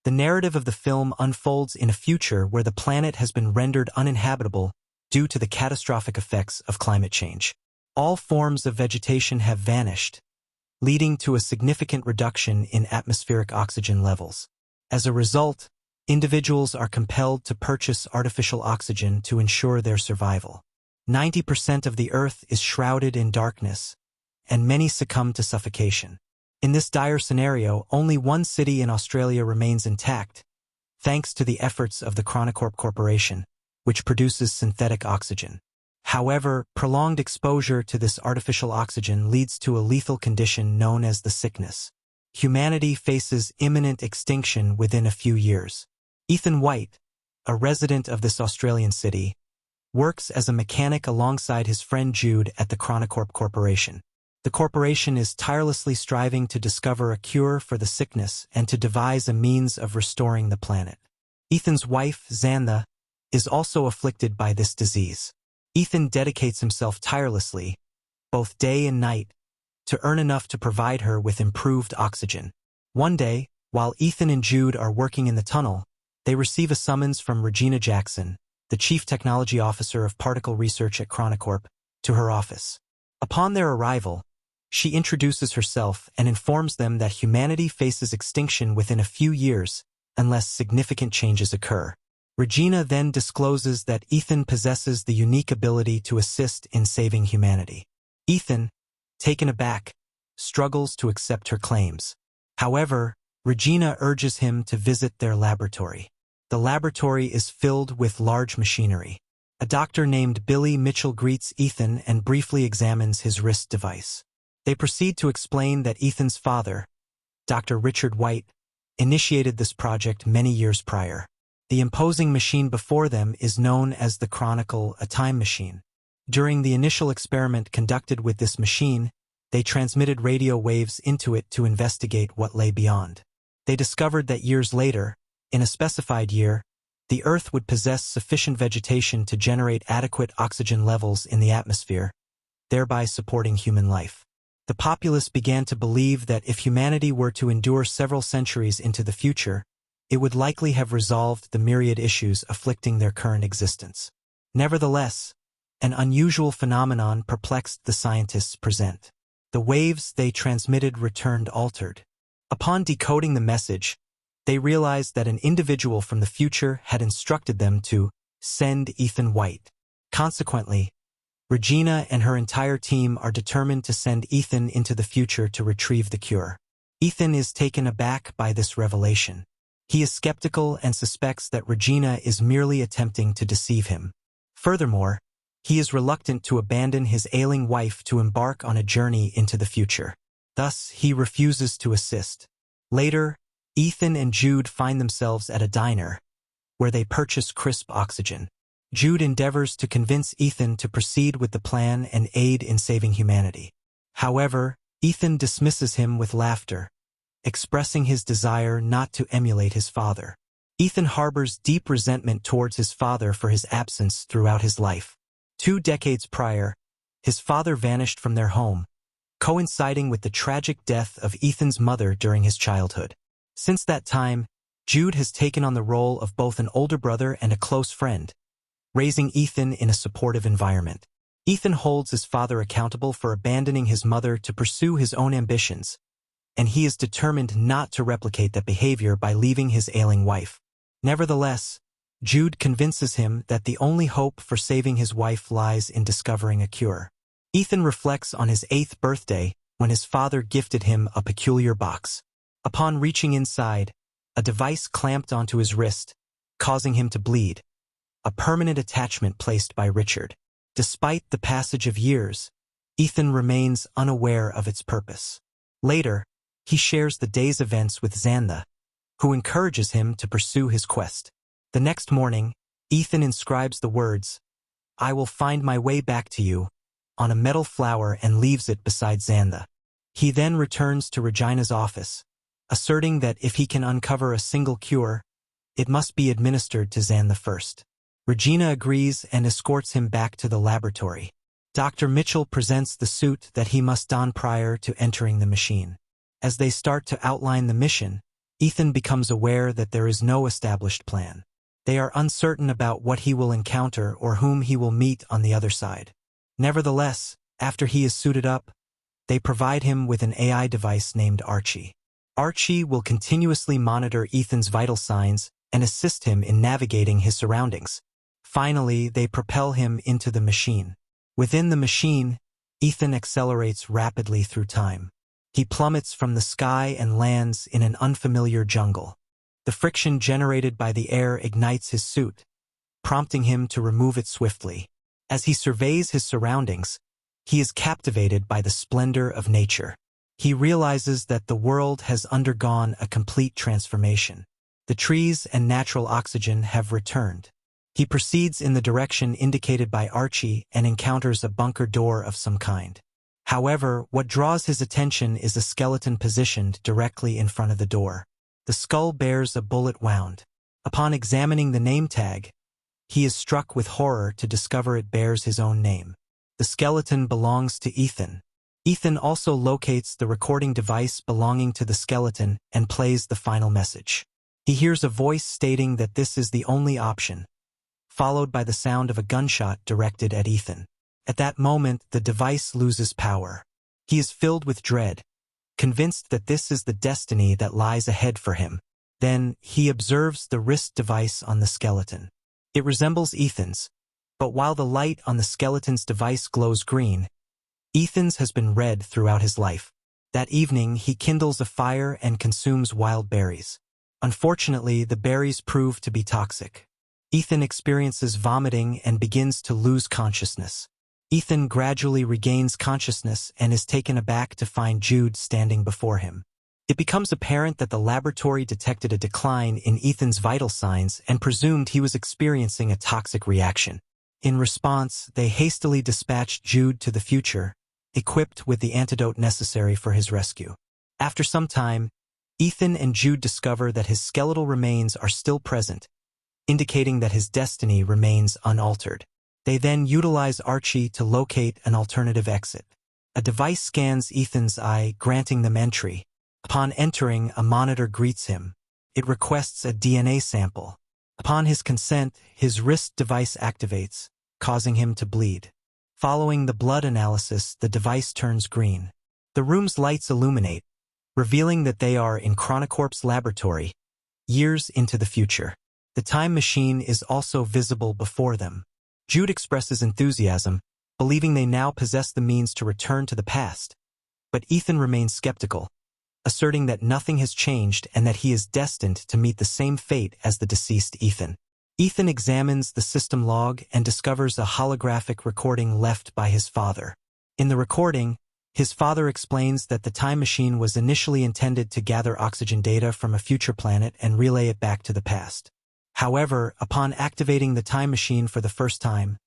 The narrative of the film unfolds in a future where the planet has been rendered uninhabitable due to the catastrophic effects of climate change. All forms of vegetation have vanished, leading to a significant reduction in atmospheric oxygen levels. As a result, individuals are compelled to purchase artificial oxygen to ensure their survival. 90% of the Earth is shrouded in darkness, and many succumb to suffocation. In this dire scenario, only one city in Australia remains intact, thanks to the efforts of the Chronocorp Corporation, which produces synthetic oxygen. However, prolonged exposure to this artificial oxygen leads to a lethal condition known as the sickness. Humanity faces imminent extinction within a few years. Ethan White, a resident of this Australian city, works as a mechanic alongside his friend Jude at the Chronocorp Corporation. The corporation is tirelessly striving to discover a cure for the sickness and to devise a means of restoring the planet. Ethan's wife, Xantha, is also afflicted by this disease. Ethan dedicates himself tirelessly, both day and night, to earn enough to provide her with improved oxygen. One day, while Ethan and Jude are working in the tunnel, they receive a summons from Regina Jackson, the Chief Technology Officer of Particle Research at Chronocorp, to her office. Upon their arrival, she introduces herself and informs them that humanity faces extinction within a few years unless significant changes occur. Regina then discloses that Ethan possesses the unique ability to assist in saving humanity. Ethan, taken aback, struggles to accept her claims. However, Regina urges him to visit their laboratory. The laboratory is filled with large machinery. A doctor named Billy Mitchell greets Ethan and briefly examines his wrist device. They proceed to explain that Ethan's father, Dr. Richard White, initiated this project many years prior. The imposing machine before them is known as the Chronicle, a time machine. During the initial experiment conducted with this machine, they transmitted radio waves into it to investigate what lay beyond. They discovered that years later, in a specified year, the Earth would possess sufficient vegetation to generate adequate oxygen levels in the atmosphere, thereby supporting human life. The populace began to believe that if humanity were to endure several centuries into the future, it would likely have resolved the myriad issues afflicting their current existence. Nevertheless, an unusual phenomenon perplexed the scientists present. The waves they transmitted returned altered. Upon decoding the message, they realized that an individual from the future had instructed them to send Ethan White. Consequently, Regina and her entire team are determined to send Ethan into the future to retrieve the cure. Ethan is taken aback by this revelation. He is skeptical and suspects that Regina is merely attempting to deceive him. Furthermore, he is reluctant to abandon his ailing wife to embark on a journey into the future. Thus, he refuses to assist. Later, Ethan and Jude find themselves at a diner, where they purchase crisp oxygen. Jude endeavors to convince Ethan to proceed with the plan and aid in saving humanity. However, Ethan dismisses him with laughter, expressing his desire not to emulate his father. Ethan harbors deep resentment towards his father for his absence throughout his life. 2 decades prior, his father vanished from their home, coinciding with the tragic death of Ethan's mother during his childhood. Since that time, Jude has taken on the role of both an older brother and a close friend, raising Ethan in a supportive environment. Ethan holds his father accountable for abandoning his mother to pursue his own ambitions, and he is determined not to replicate that behavior by leaving his ailing wife. Nevertheless, Jude convinces him that the only hope for saving his wife lies in discovering a cure. Ethan reflects on his 8th birthday when his father gifted him a peculiar box. Upon reaching inside, a device clamped onto his wrist, causing him to bleed, a permanent attachment placed by Richard. Despite the passage of years, Ethan remains unaware of its purpose. Later, he shares the day's events with Xantha, who encourages him to pursue his quest. The next morning, Ethan inscribes the words, "I will find my way back to you," on a metal flower and leaves it beside Xantha. He then returns to Regina's office, asserting that if he can uncover a single cure, it must be administered to Xantha first. Regina agrees and escorts him back to the laboratory. Dr. Mitchell presents the suit that he must don prior to entering the machine. As they start to outline the mission, Ethan becomes aware that there is no established plan. They are uncertain about what he will encounter or whom he will meet on the other side. Nevertheless, after he is suited up, they provide him with an AI device named Archie. Archie will continuously monitor Ethan's vital signs and assist him in navigating his surroundings. Finally, they propel him into the machine. Within the machine, Ethan accelerates rapidly through time. He plummets from the sky and lands in an unfamiliar jungle. The friction generated by the air ignites his suit, prompting him to remove it swiftly. As he surveys his surroundings, he is captivated by the splendor of nature. He realizes that the world has undergone a complete transformation. The trees and natural oxygen have returned. He proceeds in the direction indicated by Archie and encounters a bunker door of some kind. However, what draws his attention is a skeleton positioned directly in front of the door. The skull bears a bullet wound. Upon examining the name tag, he is struck with horror to discover it bears his own name. The skeleton belongs to Ethan. Ethan also locates the recording device belonging to the skeleton and plays the final message. He hears a voice stating that this is the only option, followed by the sound of a gunshot directed at Ethan. At that moment, the device loses power. He is filled with dread, convinced that this is the destiny that lies ahead for him. Then, he observes the wrist device on the skeleton. It resembles Ethan's, but while the light on the skeleton's device glows green, Ethan's has been red throughout his life. That evening, he kindles a fire and consumes wild berries. Unfortunately, the berries prove to be toxic. Ethan experiences vomiting and begins to lose consciousness. Ethan gradually regains consciousness and is taken aback to find Jude standing before him. It becomes apparent that the laboratory detected a decline in Ethan's vital signs and presumed he was experiencing a toxic reaction. In response, they hastily dispatched Jude to the future, equipped with the antidote necessary for his rescue. After some time, Ethan and Jude discover that his skeletal remains are still present, indicating that his destiny remains unaltered. They then utilize Archie to locate an alternative exit. A device scans Ethan's eye, granting them entry. Upon entering, a monitor greets him. It requests a DNA sample. Upon his consent, his wrist device activates, causing him to bleed. Following the blood analysis, the device turns green. The room's lights illuminate, revealing that they are in Chronicorp's laboratory, years into the future. The time machine is also visible before them. Jude expresses enthusiasm, believing they now possess the means to return to the past. But Ethan remains skeptical, asserting that nothing has changed and that he is destined to meet the same fate as the deceased Ethan. Ethan examines the system log and discovers a holographic recording left by his father. In the recording, his father explains that the time machine was initially intended to gather oxygen data from a future planet and relay it back to the past. However, upon activating the time machine for the first time,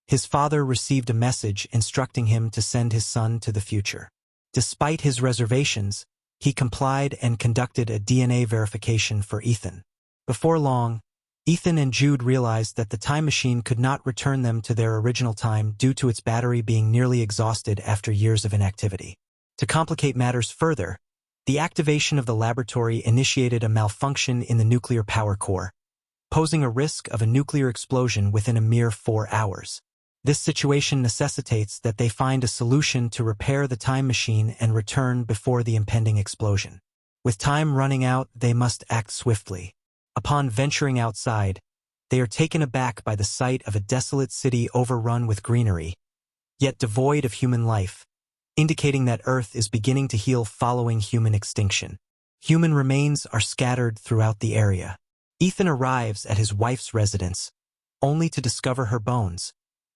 his father received a message instructing him to send his son to the future. Despite his reservations, he complied and conducted a DNA verification for Ethan. Before long, Ethan and Jude realized that the time machine could not return them to their original time due to its battery being nearly exhausted after years of inactivity. To complicate matters further, the activation of the laboratory initiated a malfunction in the nuclear power core, posing a risk of a nuclear explosion within a mere 4 hours. This situation necessitates that they find a solution to repair the time machine and return before the impending explosion. With time running out, they must act swiftly. Upon venturing outside, they are taken aback by the sight of a desolate city overrun with greenery, yet devoid of human life, indicating that Earth is beginning to heal following human extinction. Human remains are scattered throughout the area. Ethan arrives at his wife's residence, only to discover her bones,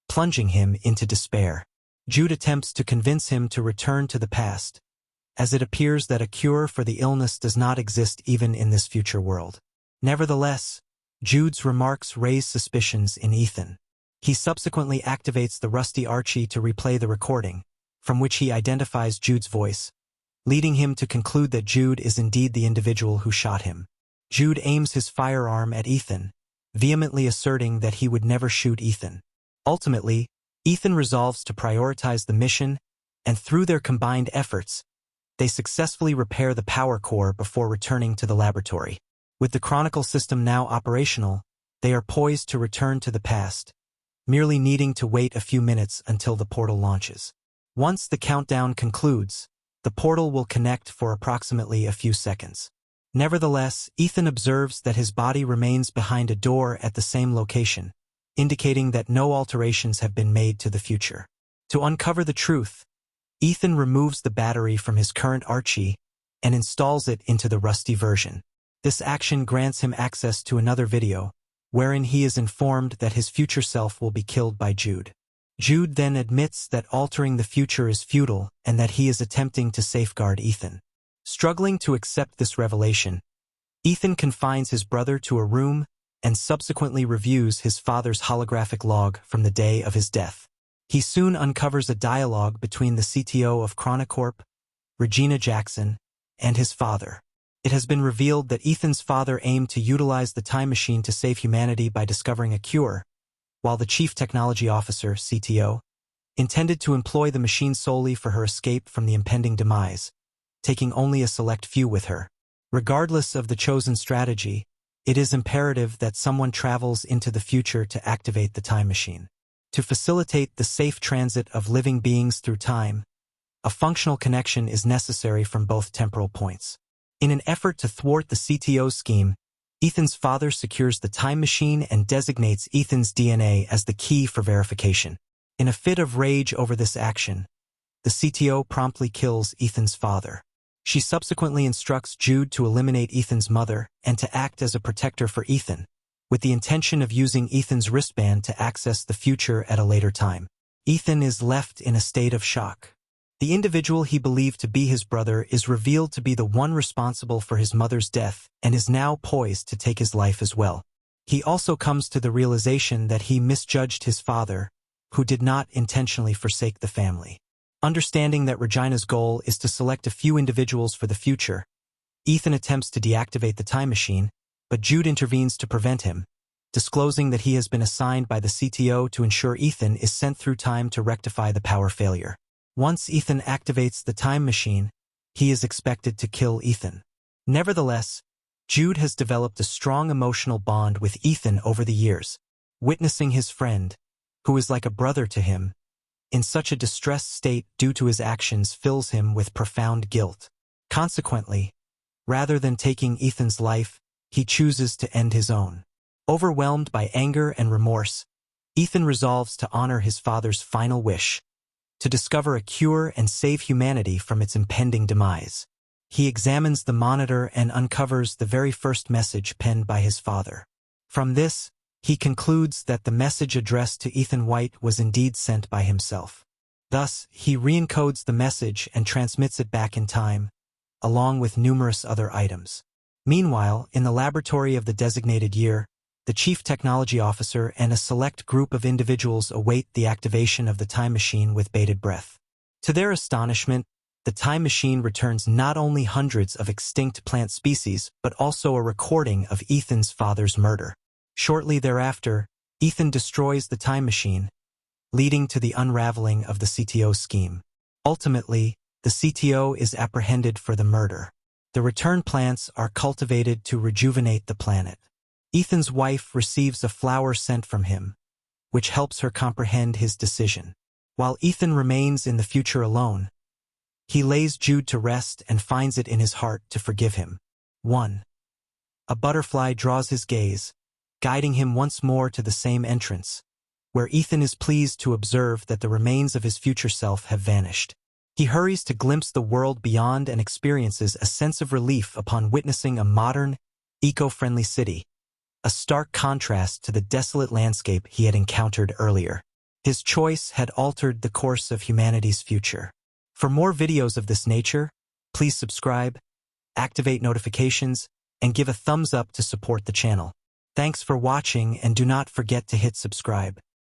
plunging him into despair. Jude attempts to convince him to return to the past, as it appears that a cure for the illness does not exist even in this future world. Nevertheless, Jude's remarks raise suspicions in Ethan. He subsequently activates the rusty Archie to replay the recording, from which he identifies Jude's voice, leading him to conclude that Jude is indeed the individual who shot him. Jude aims his firearm at Ethan, vehemently asserting that he would never shoot Ethan. Ultimately, Ethan resolves to prioritize the mission, and through their combined efforts, They successfully repair the power core before returning to the laboratory. With the Chronicle system now operational, they are poised to return to the past, merely needing to wait a few minutes until the portal launches. Once the countdown concludes, the portal will connect for approximately a few seconds. Nevertheless, Ethan observes that his body remains behind a door at the same location, indicating that no alterations have been made to the future. To uncover the truth, Ethan removes the battery from his current Archie and installs it into the rusty version. This action grants him access to another video, wherein he is informed that his future self will be killed by Jude. Jude then admits that altering the future is futile and that he is attempting to safeguard Ethan. Struggling to accept this revelation, Ethan confines his brother to a room and subsequently reviews his father's holographic log from the day of his death. He soon uncovers a dialogue between the CTO of Chronocorp, Regina Jackson, and his father. It has been revealed that Ethan's father aimed to utilize the time machine to save humanity by discovering a cure, while the Chief Technology Officer, CTO, intended to employ the machine solely for her escape from the impending demise, taking only a select few with her. Regardless of the chosen strategy, it is imperative that someone travels into the future to activate the time machine. To facilitate the safe transit of living beings through time, a functional connection is necessary from both temporal points. In an effort to thwart the CTO's scheme, Ethan's father secures the time machine and designates Ethan's DNA as the key for verification. In a fit of rage over this action, the CTO promptly kills Ethan's father. She subsequently instructs Jude to eliminate Ethan's mother and to act as a protector for Ethan, with the intention of using Ethan's wristband to access the future at a later time. Ethan is left in a state of shock. The individual he believed to be his brother is revealed to be the one responsible for his mother's death and is now poised to take his life as well. He also comes to the realization that he misjudged his father, who did not intentionally forsake the family. Understanding that Regina's goal is to select a few individuals for the future, Ethan attempts to deactivate the time machine, but Jude intervenes to prevent him, disclosing that he has been assigned by the CTO to ensure Ethan is sent through time to rectify the power failure. Once Ethan activates the time machine, he is expected to kill Ethan. Nevertheless, Jude has developed a strong emotional bond with Ethan over the years, witnessing his friend, who is like a brother to him, in such a distressed state due to his actions fills him with profound guilt. Consequently, rather than taking Ethan's life, he chooses to end his own. Overwhelmed by anger and remorse, Ethan resolves to honor his father's final wish, to discover a cure and save humanity from its impending demise. He examines the monitor and uncovers the very first message penned by his father. From this, he concludes that the message addressed to Ethan White was indeed sent by himself. Thus, he re-encodes the message and transmits it back in time, along with numerous other items. Meanwhile, in the laboratory of the designated year, the Chief Technology Officer and a select group of individuals await the activation of the time machine with bated breath. To their astonishment, the time machine returns not only hundreds of extinct plant species, but also a recording of Ethan's father's murder. Shortly thereafter, Ethan destroys the time machine, leading to the unraveling of the CTO scheme. Ultimately, the CTO is apprehended for the murder. The return plants are cultivated to rejuvenate the planet. Ethan's wife receives a flower sent from him, which helps her comprehend his decision. While Ethan remains in the future alone, he lays Jude to rest and finds it in his heart to forgive him. 1. A butterfly draws his gaze, guiding him once more to the same entrance, where Ethan is pleased to observe that the remains of his future self have vanished. He hurries to glimpse the world beyond and experiences a sense of relief upon witnessing a modern, eco-friendly city, a stark contrast to the desolate landscape he had encountered earlier. His choice had altered the course of humanity's future. For more videos of this nature, please subscribe, activate notifications, and give a thumbs up to support the channel. Thanks for watching, and do not forget to hit subscribe.